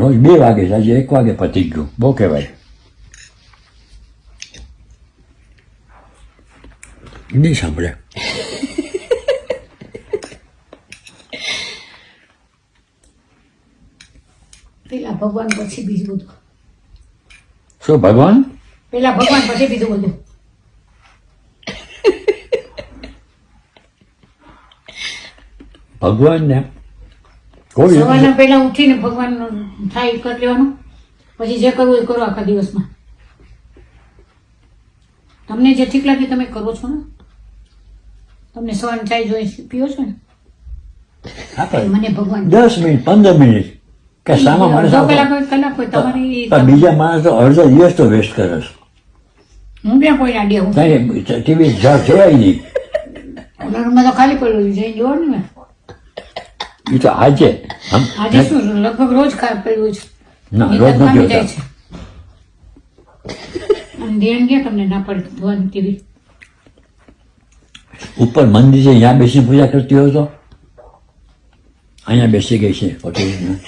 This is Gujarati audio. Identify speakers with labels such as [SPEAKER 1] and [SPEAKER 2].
[SPEAKER 1] રોજ 2 વાગે આજે 1 વાગે પતી ગયું બહુ કહેવાય નહીં સાંભળે
[SPEAKER 2] પેલા ભગવાન પછી બીજું બધું
[SPEAKER 1] શું ભગવાન
[SPEAKER 2] પેલા ભગવાન પછી બીજું બધું
[SPEAKER 1] ભગવાનને કોઈ
[SPEAKER 2] સવારના પહેલા ઉઠીને ભગવાન થાય કરી લેવાનું પછી જે કરવું એ કરો આખા દિવસમાં તમને જે ઠીક લાગે તમે કરો છો ને તમને સવારની ચાય જોઈ પીઓ છો ને મને ભગવાન
[SPEAKER 1] 10 મિનિટ 15 મિનિટ કે સામા માણસ
[SPEAKER 2] અડધો કલાક હોય કલાક હોય તમારી
[SPEAKER 1] પણ બીજા માણસ તો અડધો દિવસ તો વેસ્ટ કરે છે
[SPEAKER 2] હું ક્યાં કોઈ આડિયા હું
[SPEAKER 1] કઈ ટીવી જોવાય નહીં
[SPEAKER 2] રૂમમાં તો ખાલી પડ્યું જઈને જોવાનું ને
[SPEAKER 1] એ તો આજે
[SPEAKER 2] આજે શું લગભગ રોજ ખાલી પડ્યું છે
[SPEAKER 1] ના રોજ
[SPEAKER 2] નીંદર
[SPEAKER 1] નથી
[SPEAKER 2] જાય
[SPEAKER 1] હોતા
[SPEAKER 2] છે અને ધ્યાન ગયા તમને ના પડે જોવાની ટીવી
[SPEAKER 1] ઉપર મંદિર છે ત્યાં બેસીને પૂજા કરતી હોય તો અહીંયા બેસી ગઈ છે હોટેલમાં